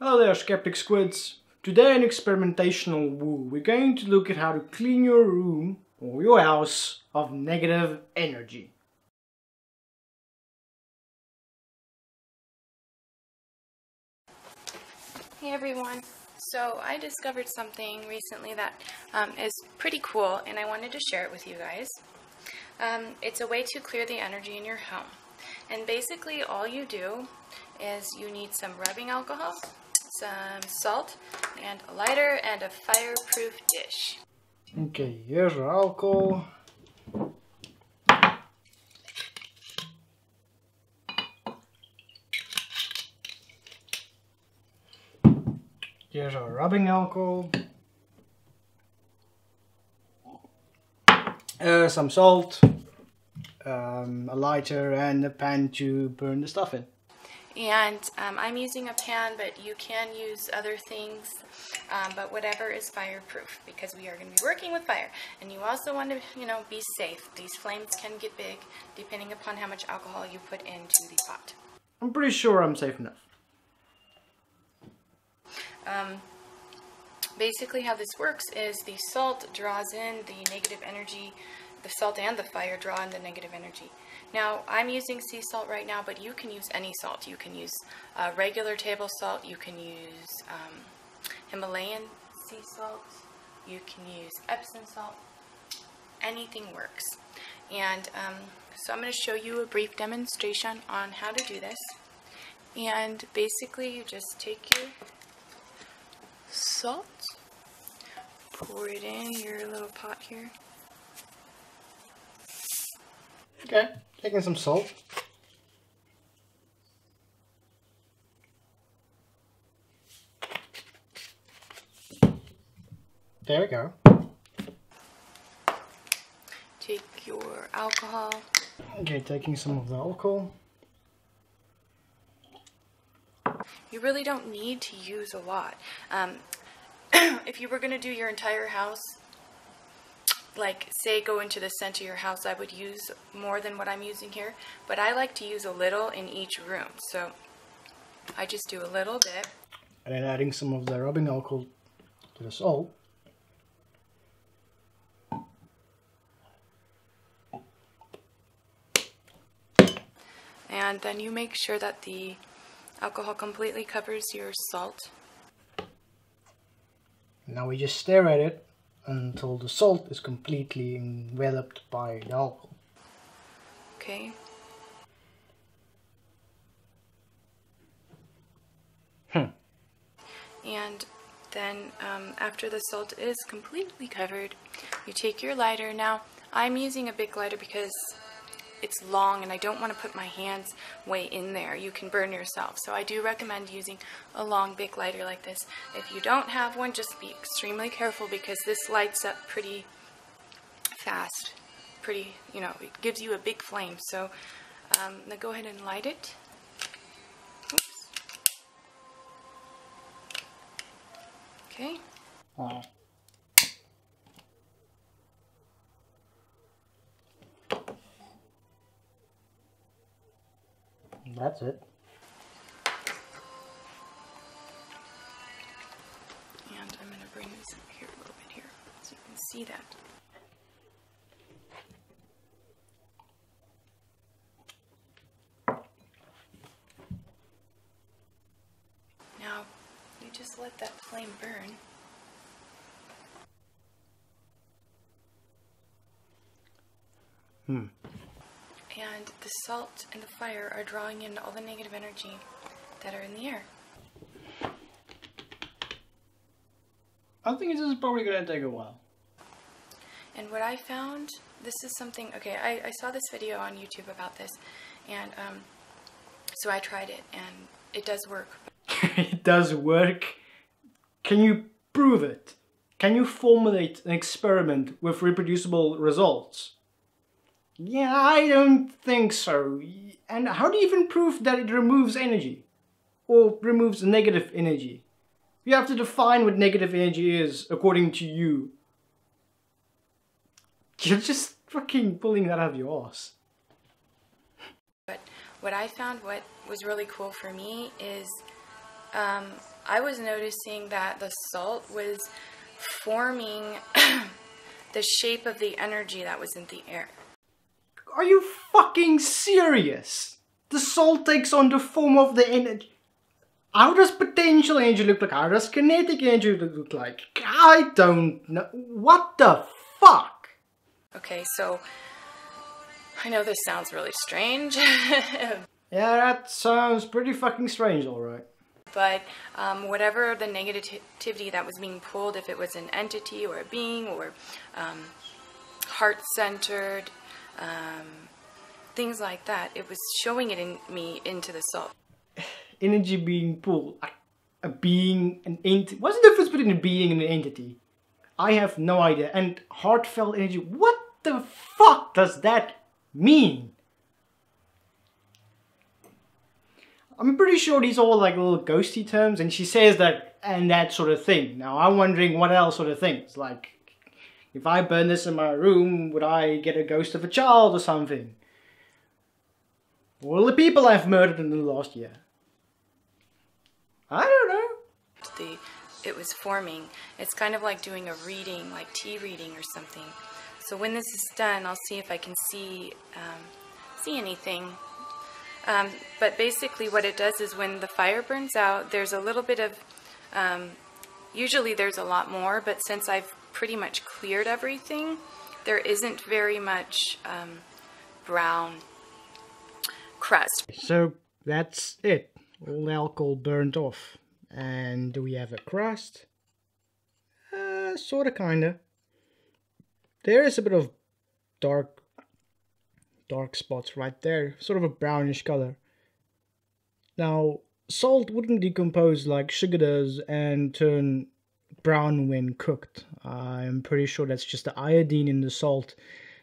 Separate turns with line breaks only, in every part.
Hello there, skeptic squids. Today in Experimentational Woo, we're going to look at how to clean your room or your house of negative energy.
Hey everyone, so I discovered something recently that is pretty cool and I wanted to share it with you guys. It's a way to clear the energy in your home. And basically all you do is you need some rubbing alcohol, some salt, and a lighter and a fireproof dish.
Okay, here's our alcohol. Here's our rubbing alcohol. Some salt, a lighter, and a pan to burn the stuff in.
And I'm using a pan, but you can use other things, but whatever is fireproof, because we are going to be working with fire. And you also want to, be safe. These flames can get big depending upon how much alcohol you put into the pot.
I'm pretty sure I'm safe enough.
Basically how this works is the salt draws in the negative energy. The salt and the fire draw in the negative energy. Now, I'm using sea salt right now, but you can use any salt. You can use regular table salt. You can use Himalayan sea salt. You can use Epsom salt. Anything works. And so I'm going to show you a brief demonstration on how to do this. And basically, you just take your salt, pour it in your little pot here.
Okay, taking some salt. There we go.
Take your alcohol.
Okay, taking some of the alcohol.
You really don't need to use a lot. If you were going to do your entire house, like say go into the center of your house, I would use more than what I'm using here. But I like to use a little in each room. So I just do a little bit.
And then adding some of the rubbing alcohol to the salt.
And then you make sure that the alcohol completely covers your salt.
Now we just stare at it until the salt is completely enveloped by the alcohol.
Okay. And then after the salt is completely covered, you take your lighter. Now, I'm using a big lighter because it's long and I don't want to put my hands way in there. You can burn yourself. So I do recommend using a long big lighter like this. If you don't have one, just be extremely careful because this lights up pretty fast. It gives you a big flame. So now go ahead and light it. Oops. Okay.
Wow. That's it.
And I'm going to bring this up here a little bit here so you can see that. Now, you just let that flame burn. And the salt and the fire are drawing in all the negative energy that are in the air.
I think this is probably going to take a while.
And what I found, this is something, okay, I saw this video on YouTube about this, and so I tried it, and it does work.
It does work? Can you prove it? Can you formulate an experiment with reproducible results? Yeah, I don't think so. And how do you even prove that it removes energy? Or removes negative energy? You have to define what negative energy is, according to you. You're just fucking pulling that out of your ass.
But what I found, what was really cool for me is I was noticing that the salt was forming the shape of the energy that was in the air.
Are you fucking serious? The salt takes on the form of the energy. How does potential energy look like? How does kinetic energy look like? I don't know. What the fuck?
Okay, so I know this sounds really strange.
Yeah, that sounds pretty fucking strange, alright.
But whatever the negativity that was being pulled, if it was an entity or a being or heart-centered, things like that, it was showing it in me into the salt.
Energy being pulled. A being, an entity. What's the difference between a being and an entity? I have no idea. And heartfelt energy. What the fuck does that mean? I'm pretty sure these are all like little ghosty terms, and she says that and that sort of thing. Now I'm wondering what else sort of things. Like, if I burn this in my room, would I get a ghost of a child or something? All the people I've murdered in the last year. I don't know.
It was forming. It's kind of like doing a reading, like tea reading or something. So when this is done, I'll see if I can see anything. But basically what it does is when the fire burns out, there's a little bit of, usually there's a lot more, but since I've pretty much cleared everything, there isn't very much brown crust.
So that's it. All the alcohol burnt off. And do we have a crust? Sorta, kinda. There is a bit of dark spots right there, sort of a brownish color. Now, salt wouldn't decompose like sugar does and turn brown when cooked. I'm pretty sure that's just the iodine in the salt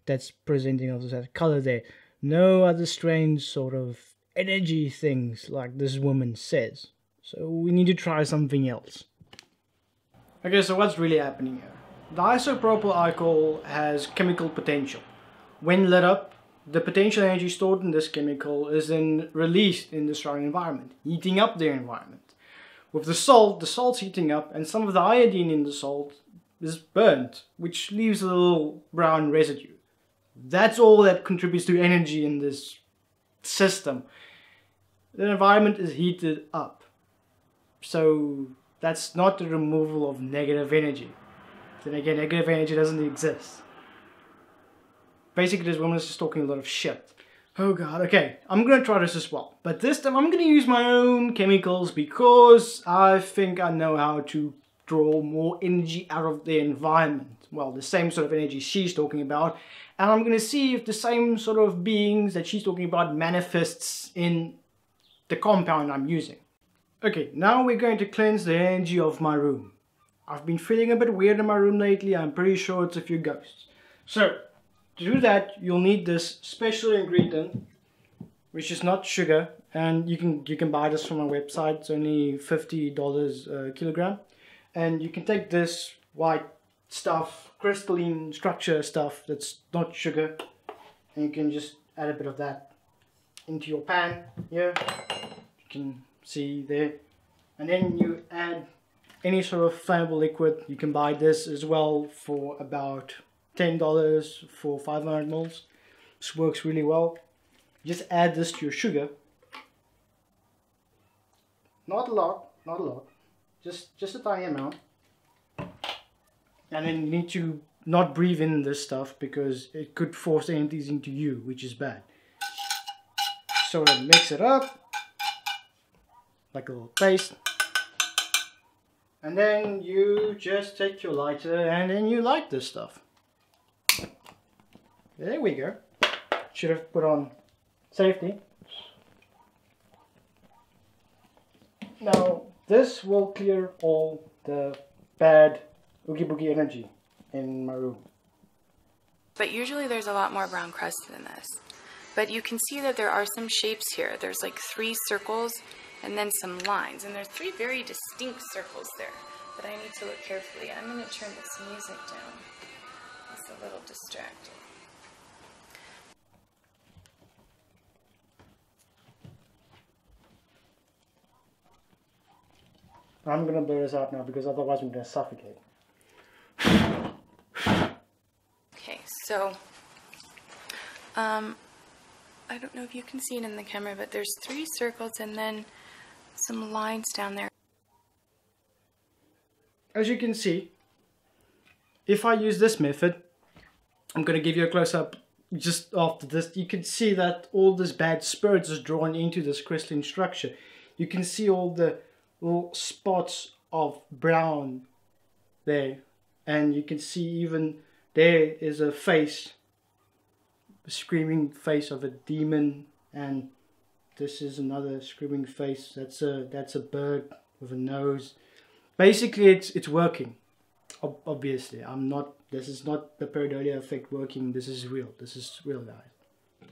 that's presenting us that color there. No other strange sort of energy things like this woman says. So we need to try something else. Okay, so what's really happening here? The isopropyl alcohol has chemical potential. When lit up, the potential energy stored in this chemical is then released in the surrounding environment, heating up the environment. With the salt's heating up, and some of the iodine in the salt is burnt, which leaves a little brown residue. That's all that contributes to energy in this system. The environment is heated up. So that's not the removal of negative energy. Then again, negative energy doesn't exist. Basically, this woman is just talking a lot of shit. Oh god, okay, I'm gonna try this as well. But this time I'm gonna use my own chemicals because I think I know how to draw more energy out of the environment. Well, the same sort of energy she's talking about. And I'm gonna see if the same sort of beings that she's talking about manifests in the compound I'm using. Okay, now we're going to cleanse the energy of my room. I've been feeling a bit weird in my room lately. I'm pretty sure it's a few ghosts. So, to do that, you'll need this special ingredient, which is not sugar, and you can buy this from my website. It's only $50 a kilogram, and you can take this white stuff, crystalline structure stuff that's not sugar, and you can just add a bit of that into your pan here. You can see there, and then you add any sort of flammable liquid. You can buy this as well for about $10 for 500 mils. This works really well. Just add this to your sugar. Not a lot. Just a tiny amount. And then you need to not breathe in this stuff because it could force entities into you, which is bad. So mix it up like a little paste. And then you just take your lighter and then you light this stuff. There we go. Should have put on safety. Now this will clear all the bad oogie boogie energy in my room.
But usually there's a lot more brown crust than this. But you can see that there are some shapes here. There's like 3 circles and then some lines. And there's 3 very distinct circles there. But I need to look carefully. I'm going to turn this music down. It's a little distracting.
I'm gonna blur this out now because otherwise I'm gonna suffocate.
Okay, so I don't know if you can see it in the camera, but there's 3 circles and then some lines down there.
As you can see, if I use this method, I'm going to give you a close-up just after this. You can see that all this bad spirits is drawn into this crystalline structure. You can see all the little spots of brown there, and you can see even there is a face, a screaming face of a demon, and this is another screaming face. That's a bird with a nose. Basically, it's working. Obviously, this is not the Pareidolia effect working. This is real, guys.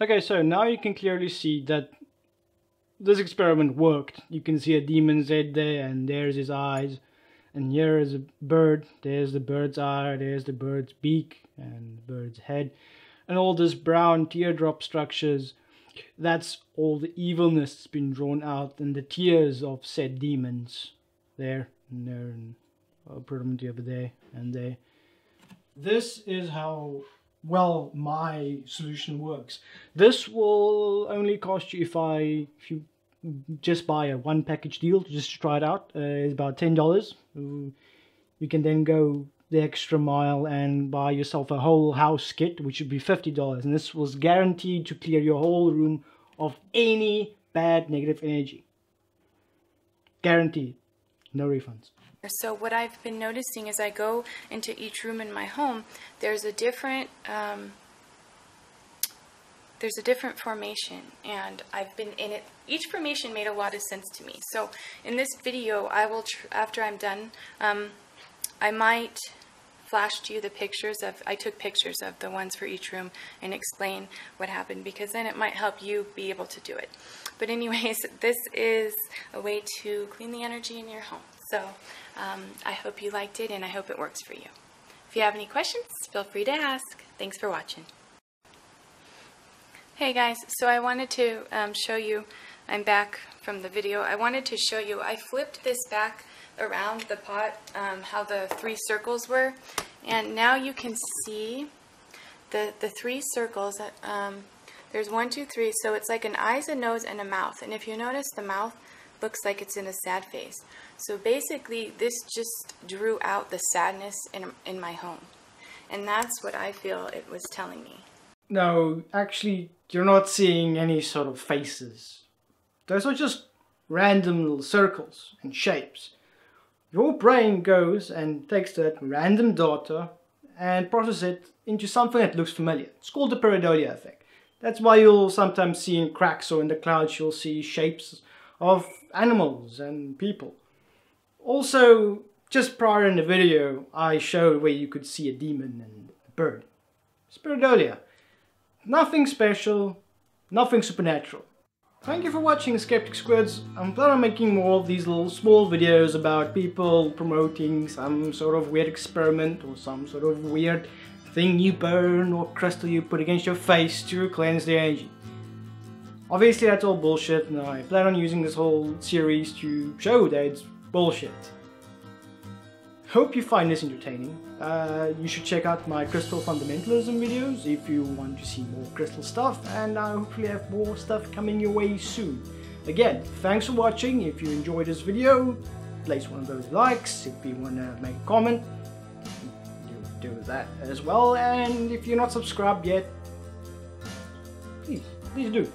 Okay, so now you can clearly see that this experiment worked. You can see a demon's head there, and there's his eyes, and here is a bird. There's the bird's eye, there's the bird's beak, and the bird's head, and all this brown teardrop structures. That's all the evilness that's been drawn out, and the tears of said demons there, and there, and predominantly over there and there. This is how well my solution works. This will only cost you if you just buy a 1 package deal just to try it out. It's about $10. You can then go the extra mile and buy yourself a whole house kit, which would be $50, and this was guaranteed to clear your whole room of any bad negative energy. Guaranteed. No refunds.
So what I've been noticing as I go into each room in my home, there's a different formation, and I've been in it. Each formation made a lot of sense to me. So in this video, I will, after I'm done, I might flash to you the pictures of, I took pictures of the ones for each room and explain what happened, because then it might help you be able to do it. But anyways, this is a way to clean the energy in your home. So I hope you liked it, and I hope it works for you. If you have any questions, feel free to ask. Thanks for watching. Hey guys, so I wanted to show you, I'm back from the video. I wanted to show you, I flipped this back around the pot, how the 3 circles were, and now you can see the 3 circles. There's 1, 2, 3, so it's like an eyes, a nose, and a mouth. And if you notice, the mouth looks like it's in a sad face. So basically, this just drew out the sadness in my home, and that's what I feel it was telling me.
No, actually, you're not seeing any sort of faces. Those are just random little circles and shapes. Your brain goes and takes that random data and processes it into something that looks familiar. It's called the Pareidolia effect. That's why you'll sometimes see in cracks or in the clouds, you'll see shapes of animals and people. Also, just prior in the video, I showed where you could see a demon and a bird. It's Pareidolia. Nothing special, nothing supernatural. Thank you for watching, Skeptic Squids. I'm planning on making more of these little small videos about people promoting some sort of weird experiment or some sort of weird thing you burn or crystal you put against your face to cleanse the energy. Obviously that's all bullshit, and I plan on using this whole series to show that it's bullshit. Hope you find this entertaining. You should check out my crystal fundamentalism videos if you want to see more crystal stuff, and I hopefully have more stuff coming your way soon. Again, thanks for watching. If you enjoyed this video, place one of those likes. If you want to make a comment, do that as well. And if you're not subscribed yet, please do.